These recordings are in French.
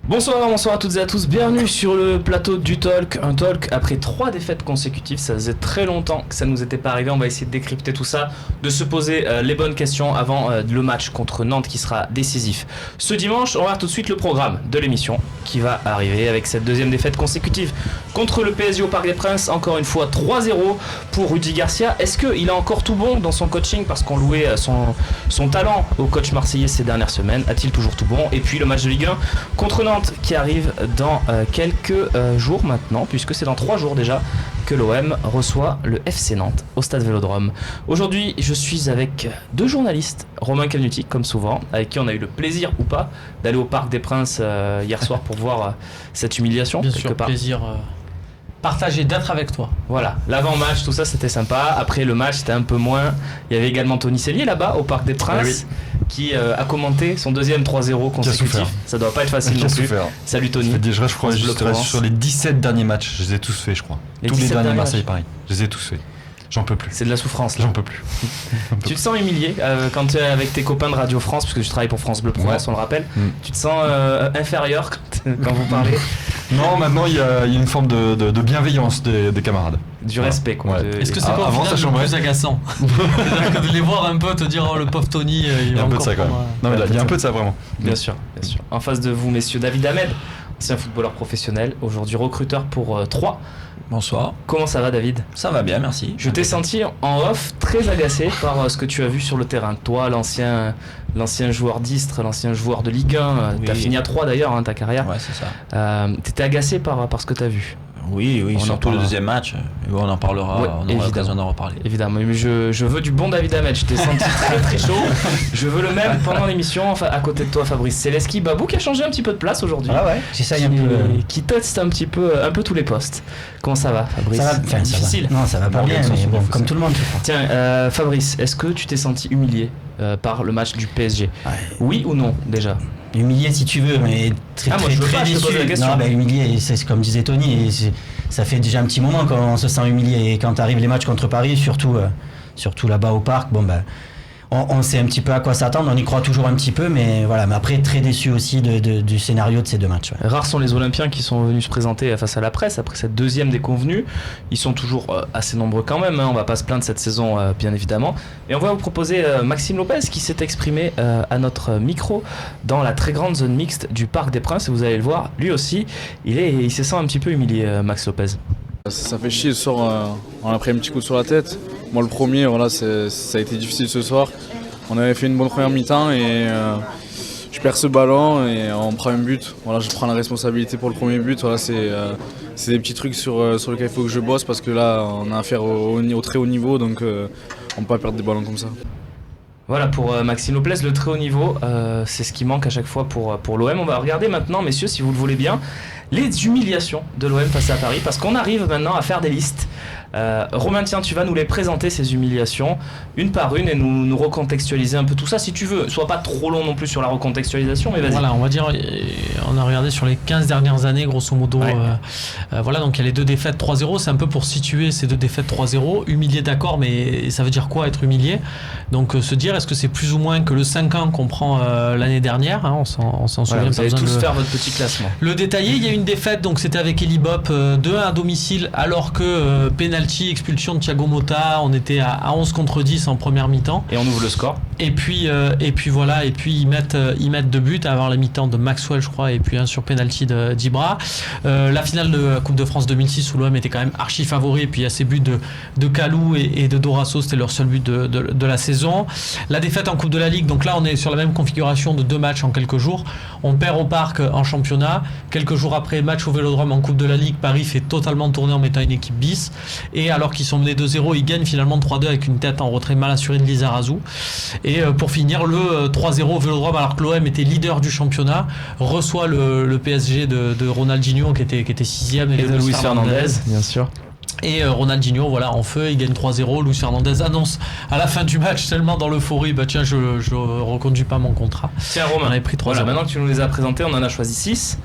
Bonsoir à toutes et à tous, bienvenue sur le plateau du Talk, un Talk après 3 défaites consécutives, ça faisait très longtemps que ça nous était pas arrivé, on va essayer de décrypter tout ça, de se poser les bonnes questions avant le match contre Nantes qui sera décisif. Ce dimanche, on va voir tout de suite le programme de l'émission qui va arriver avec cette deuxième défaite consécutive contre le PSG au Parc des Princes, encore une fois 3-0 pour Rudy Garcia. Est-ce qu'il a encore tout bon dans son coaching parce qu'on louait son talent au coach marseillais ces dernières semaines, a-t-il toujours tout bon? Et puis le match de Ligue 1 contre Nantes qui arrive dans quelques jours maintenant, puisque c'est dans 3 jours déjà que l'OM reçoit le FC Nantes au Stade Vélodrome. Aujourd'hui, je suis avec 2 journalistes, Romain Calnutti, comme souvent, avec qui on a eu le plaisir ou pas d'aller au Parc des Princes hier soir pour voir cette humiliation. Bien sûr, plaisir partagé d'être avec toi. Voilà, l'avant-match, tout ça c'était sympa. Après le match, c'était un peu moins. Il y avait également Tony Sellier là-bas au Parc des Princes. Qui a commenté son deuxième 3-0 consécutif. Ça doit pas être facile non plus. Salut Tony. Je crois sur les 17 derniers matchs, je les ai tous faits, je crois. Tous les derniers Marseille Paris, je les ai tous faits. J'en peux plus. C'est de la souffrance là. J'en peux plus. Tu te sens humilié quand tu es avec tes copains de Radio France, parce que tu travailles pour France Bleu Provence, on le rappelle. Tu te sens inférieur quand vous parlez? Non, maintenant il y a une forme de bienveillance des camarades. Du respect quoi. Ouais. Est-ce que c'est pas au final le plus agaçant? C'est-à-dire que de les voir un peu te dire oh le pauvre Tony, il va un peu de ça quand même. Non mais il y a un peu de ça vraiment. Bien sûr. En face de vous messieurs, David Hamed, ancien footballeur professionnel, aujourd'hui recruteur pour 3. Bonsoir. Comment ça va David? Ça va bien, merci. Je t'ai senti en off très agacé par ce que tu as vu sur le terrain. Toi, l'ancien joueur d'Istres, l'ancien joueur de Ligue 1, oui. T'as fini à 3 d'ailleurs ta carrière. Ouais, c'est ça. T'étais agacé par ce que t'as vu? Oui, surtout le deuxième match. On en parlera, on aura l'occasion d'en reparler. Évidemment, mais je veux du bon David Hamed. Je t'ai senti très très chaud. Je veux le même pendant l'émission. Enfin, à côté de toi, Fabrice Celeski, Babou qui a changé un petit peu de place aujourd'hui. Ah ouais, j'essaye un peu. Qui teste un peu tous les postes. Comment ça va, Fabrice? Ça va, difficile. Non, ça va pas bien, mais bon, comme tout le monde, je crois. Tiens, Fabrice, est-ce que tu t'es senti humilié par le match du PSG? Oui ou non, déjà? Humilié si tu veux, mais très déçu. Non, humilié, c'est comme disait Tony, ça fait déjà un petit moment qu'on se sent humilié. Et quand arrivent les matchs contre Paris, surtout là-bas au parc, on sait un petit peu à quoi s'attendre, on y croit toujours un petit peu, mais voilà. Mais après, très déçu aussi du scénario de ces 2 matchs. Ouais. Rares sont les Olympiens qui sont venus se présenter face à la presse après cette deuxième déconvenue. Ils sont toujours assez nombreux quand même, on va pas se plaindre cette saison bien évidemment. Et on va vous proposer Maxime Lopez qui s'est exprimé à notre micro dans la très grande zone mixte du Parc des Princes. Et vous allez le voir, lui aussi, il se sent un petit peu humilié, Max Lopez. Ça fait chier ce soir, on a pris un petit coup sur la tête. Moi le premier, voilà, ça a été difficile ce soir. On avait fait une bonne première mi-temps et je perds ce ballon et on prend un but. Voilà, je prends la responsabilité pour le premier but. Voilà, c'est des petits trucs sur lesquels il faut que je bosse parce que là on a affaire au très haut niveau, donc on ne peut pas perdre des ballons comme ça. Voilà pour Maxime Lopez, le très haut niveau, c'est ce qui manque à chaque fois pour l'OM. On va regarder maintenant, messieurs, si vous le voulez bien, les humiliations de l'OM face à Paris, parce qu'on arrive maintenant à faire des listes. Romain, tiens, tu vas nous les présenter, ces humiliations, une par une, et nous recontextualiser un peu tout ça, si tu veux. Sois pas trop long non plus sur la recontextualisation, mais vas-y. Voilà, on va dire, on a regardé sur les 15 dernières années, grosso modo. Ouais. Voilà, donc il y a les 2 défaites 3-0, c'est un peu pour situer ces 2 défaites 3-0. Humilié, d'accord, mais ça veut dire quoi être humilié? Donc se dire, est-ce que c'est plus ou moins que le 5-1 qu'on prend l'année dernière, on s'en souvient. Vous allez tous faire votre petit classement. Le détailler, il y a une défaite, donc c'était avec Eli Bop, 2-1 à domicile, alors que penalty, expulsion de Thiago Motta, on était à 11 contre 10 en première mi-temps. Et on ouvre le score. Et puis voilà, et puis ils mettent 2 buts à avoir la mi-temps de Maxwell, je crois, et puis un sur penalty d'Ibra. La finale de la Coupe de France 2006 où l'OM était quand même archi favori, et puis il y a ces buts de Kalou et de Dorasso, c'était leur seul but de la saison. La défaite en Coupe de la Ligue, donc là on est sur la même configuration de 2 matchs en quelques jours. On perd au Parc en championnat. Quelques jours après, match au Vélodrome en Coupe de la Ligue, Paris fait totalement tourner en mettant une équipe bis. Et alors qu'ils sont menés 2-0, ils gagnent finalement 3-2 avec une tête en retrait mal assurée de Lizarazu. Et pour finir, le 3-0 au Vélodrome, alors que l'OM était leader du championnat, reçoit le PSG de Ronaldinho qui était 6ème et de Luis Fernandez, bien sûr. Et Ronaldinho, voilà, en feu, il gagne 3-0. Luis Fernandez annonce à la fin du match, tellement dans l'euphorie, bah tiens, je reconduis pas mon contrat. Tiens, Romain, on avait pris 3-0. Voilà, maintenant que tu nous les as présentés, on en a choisi 6.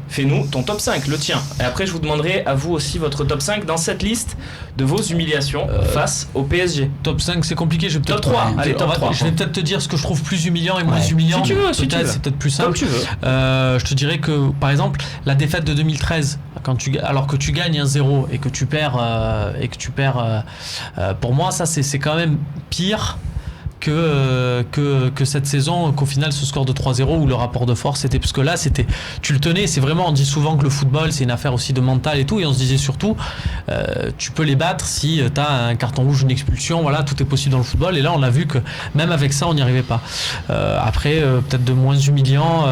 Fais-nous ton top 5, le tien. Et après, je vous demanderai à vous aussi votre top 5 dans cette liste de vos humiliations face au PSG. Top 5, c'est compliqué. Je vais top 3. Allez, top 3. Je vais peut-être te dire ce que je trouve plus humiliant et moins humiliant. Si tu veux, c'est peut-être plus simple. Comme tu veux. Je te dirais que, par exemple, la défaite de 2013, alors que tu gagnes 1-0 et que tu perds, pour moi, ça c'est quand même pire que cette saison, qu'au final ce score de 3-0 où le rapport de force était, parce que là tu le tenais, c'est vraiment, on dit souvent que le football c'est une affaire aussi de mental et tout, et on se disait surtout tu peux les battre si tu as un carton rouge, une expulsion, voilà, tout est possible dans le football, et là on a vu que même avec ça on n'y arrivait pas. Après peut-être de moins humiliant,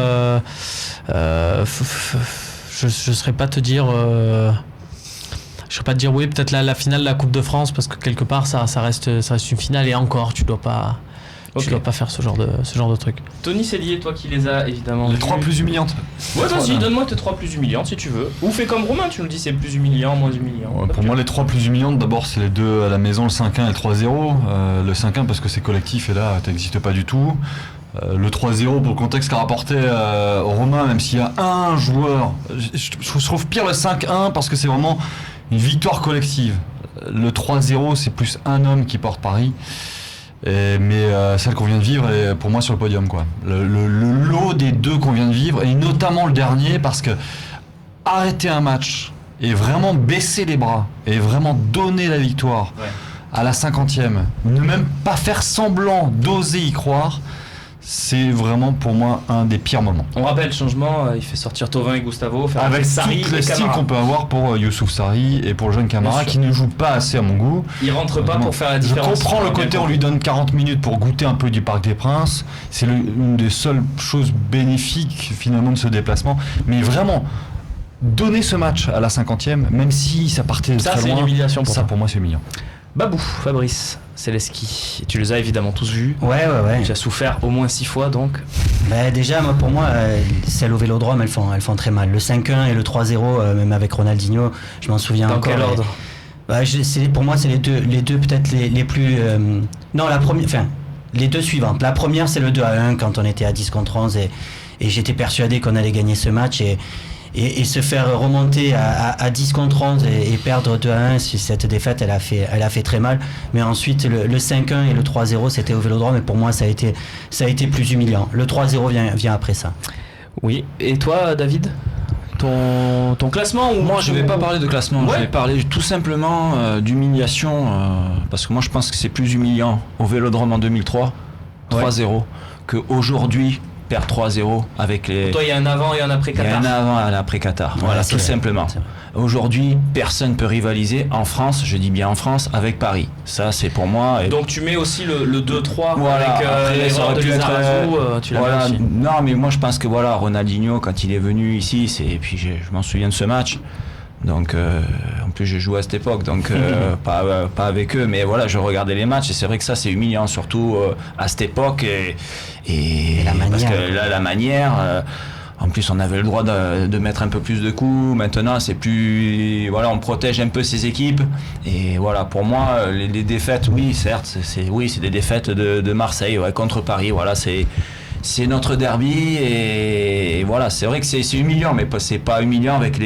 je ne saurais pas te dire je ne vais pas te dire oui, peut-être la finale de la Coupe de France, parce que quelque part ça reste une finale, et encore tu dois pas faire ce genre de truc. Tony Cellier, toi qui les as évidemment les 3 plus humiliantes. Ouais, vas-y, donne-moi tes 3 plus humiliantes si tu veux. Ou fais comme Romain, tu nous dis c'est plus humiliant, moins humiliant. Ouais, pour moi, les 3 plus humiliantes, d'abord c'est les 2 à la maison, le 5-1 et le 3-0. Le 5-1 parce que c'est collectif et là t'existes pas du tout. Le 3-0 pour le contexte qu'a rapporté Romain, même s'il y a un joueur, je trouve pire le 5-1 parce que c'est vraiment une victoire collective. Le 3-0 c'est plus un homme qui porte Paris, mais celle qu'on vient de vivre est pour moi sur le podium, quoi. Le lot des 2 qu'on vient de vivre, et notamment le dernier, parce que arrêter un match et vraiment baisser les bras et vraiment donner la victoire à la 50e, ne même pas faire semblant d'oser y croire, c'est vraiment pour moi un des pires moments. On rappelle, changement, il fait sortir Thauvin et Gustavo, avec Sarri tout le style qu'on peut avoir pour Youssouf Sarri et pour le jeune Camara qui ne joue pas assez à mon goût. Il rentre pas pour faire la différence. Je comprends le côté, on lui donne 40 minutes pour goûter un peu du Parc des Princes, c'est une des seules choses bénéfiques finalement de ce déplacement, mais vraiment donner ce match à la 50e, même si ça partait de très loin, c'est une humiliation pour moi c'est humiliant. Babou, Fabrice, Celeski, tu les as évidemment tous vus. Ouais. Tu as souffert au moins 6 fois donc. Déjà, pour moi, celles au Vélodrome, elles font très mal. Le 5-1 et le 3-0, même avec Ronaldinho, je m'en souviens encore. Dans quel ordre ? Pour moi, c'est les deux peut-être les plus... Non, la première... Enfin, les 2 suivantes. La première, c'est le 2-1 quand on était à 10 contre 11 et j'étais persuadé qu'on allait gagner ce match et se faire remonter à 10 contre 11 et perdre 2-1, cette défaite elle a fait très mal. Mais ensuite le 5-1 et le 3-0 c'était au Vélodrome, et pour moi ça a été plus humiliant. Le 3-0 vient après ça. Oui, et toi David, ton classement ou moi je vais pas parler de classement, je vais parler tout simplement d'humiliation, parce que moi je pense que c'est plus humiliant au Vélodrome en 2003 3-0 qu'aujourd'hui perd 3-0 avec les... Pour toi, il y a un avant et un après Qatar. Il y a un avant et un après Qatar. Voilà, tout simplement. Aujourd'hui, personne ne peut rivaliser en France, je dis bien en France, avec Paris. Ça, c'est pour moi. Donc, tu mets aussi le 2-3 voilà, avec l'erreur de Lizarazu, tu l'as voilà, aussi. Non, mais moi, je pense que voilà, Ronaldinho, quand il est venu ici, et puis je m'en souviens de ce match. Donc, en plus, j'ai joué à cette époque, donc pas avec eux, mais voilà, je regardais les matchs et c'est vrai que ça, c'est humiliant, surtout à cette époque et la manière. Parce que là, la manière. En plus, on avait le droit de mettre un peu plus de coups. Maintenant, c'est plus, voilà, on protège un peu ses équipes. Et voilà, pour moi, les défaites, oui, certes, c'est des défaites de Marseille, contre Paris. Voilà, c'est notre derby et voilà, c'est vrai que c'est humiliant, mais c'est pas humiliant avec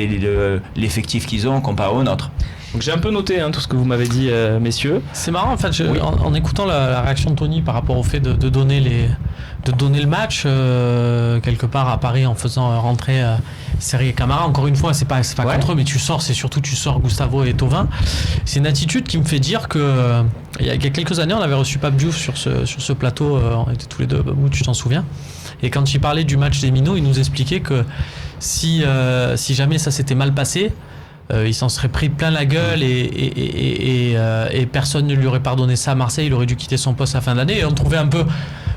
l'effectif qu'ils ont comparé au nôtre. Donc j'ai un peu noté tout ce que vous m'avez dit, messieurs. C'est marrant en fait, en écoutant la réaction de Tony par rapport au fait de donner le match quelque part à Paris en faisant rentrer Sarri et Camara. Encore une fois, c'est pas contre eux, mais tu sors Gustavo et Thauvin. C'est une attitude qui me fait dire que il y a quelques années, on avait reçu Pape Diouf sur ce plateau, on était tous les deux, Babou, tu t'en souviens. Et quand il parlait du match des Minots, il nous expliquait que si jamais ça s'était mal passé, il s'en serait pris plein la gueule et personne ne lui aurait pardonné ça à Marseille. Il aurait dû quitter son poste à la fin d'année. Et on trouvait un peu,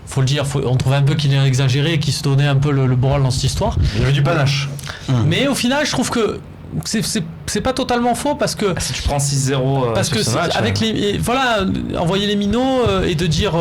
faut le dire, on trouvait un peu qu'il est exagéré et qu'il se donnait un peu le bol dans cette histoire. Il y avait du panache. Mais au final, je trouve que c'est c'est pas totalement faux parce que si tu prends 6-0 parce sur que ce match, avec envoyer les minots et de dire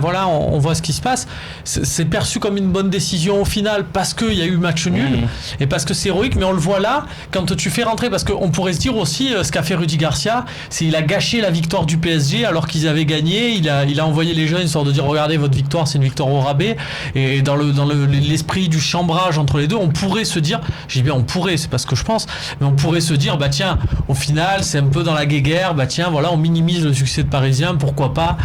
voilà on voit ce qui se passe, c'est perçu comme une bonne décision au final parce qu'il y a eu match nul et parce que c'est héroïque, mais on le voit là quand tu fais rentrer, parce qu'on pourrait se dire aussi ce qu'a fait Rudy Garcia, c'est il a gâché la victoire du PSG alors qu'ils avaient gagné, il a envoyé les jeunes histoire de dire regardez votre victoire, c'est une victoire au rabais, et dans l'esprit du chambrage entre les deux, on pourrait se dire, j'ai bien on pourrait, c'est pas ce que je pense, mais on pourrait se dire tiens, au final c'est un peu dans la guéguerre, tiens voilà, on minimise le succès de Parisien, pourquoi pas,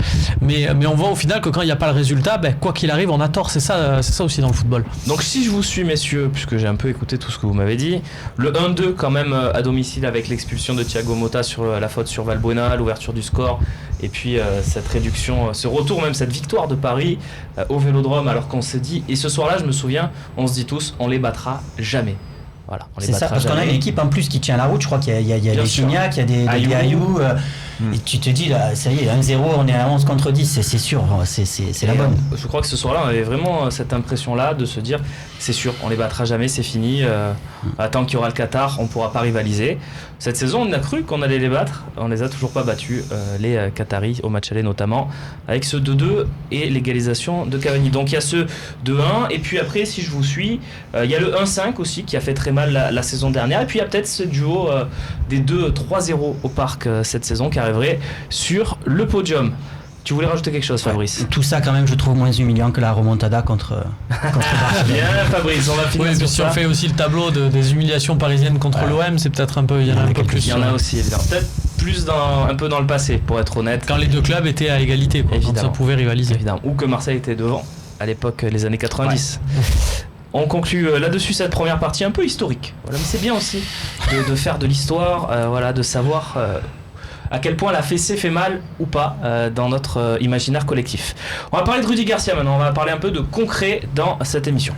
mais on voit au final que quand il n'y a pas le résultat, quoi qu'il arrive on a tort, c'est ça aussi dans le football. Donc si je vous suis messieurs, puisque j'ai un peu écouté tout ce que vous m'avez dit, le 1-2 quand même à domicile avec l'expulsion de Thiago Motta sur la faute sur Valbuena, l'ouverture du score, et puis cette réduction, ce retour, même cette victoire de Paris au Vélodrome, alors qu'on s'est dit, et ce soir-là je me souviens, on se dit tous, on les battra jamais. Voilà, c'est ça, parce qu'on a une équipe en plus qui tient la route, je crois qu'il y a des Gignac, il y a des Ayou, et tu te dis là, ça y est, 1-0, on est à 11 contre 10, c'est sûr, c'est la bonne. Je crois que ce soir-là, on avait vraiment cette impression-là de se dire, c'est sûr, on les battra jamais, c'est fini, tant qu'il y aura le Qatar, on ne pourra pas rivaliser. Cette saison, on a cru qu'on allait les battre, on les a toujours pas battus, les Qataris, au match aller notamment, avec ce 2-2 et l'égalisation de Cavani. Donc il y a ce 2-1, et puis après, si je vous suis, il y a le 1-5 aussi, qui a fait très mal la saison dernière, et puis il y a peut-être ce duo des 2-3-0 au Parc cette saison qui arriverait sur le podium. Tu voulais rajouter quelque chose, Fabrice? Tout ça quand même je trouve moins humiliant que la remontada contre Bien Fabrice, on va finir sur si ça. on fait aussi le tableau des humiliations parisiennes contre l'OM, c'est peut-être un peu, il y en a un peu plus. Il y en a aussi évidemment. Peut-être plus un peu dans le passé, pour être honnête. Quand les deux clubs étaient à égalité, quand ça pouvait rivaliser. Évidemment. Ou que Marseille était devant, à l'époque, les années 90. Ouais. On conclut là-dessus cette première partie un peu historique. Voilà, mais c'est bien aussi de faire de l'histoire, de savoir à quel point la fessée fait mal ou pas dans notre imaginaire collectif. On va parler de Rudy Garcia maintenant, on va parler un peu de concret dans cette émission.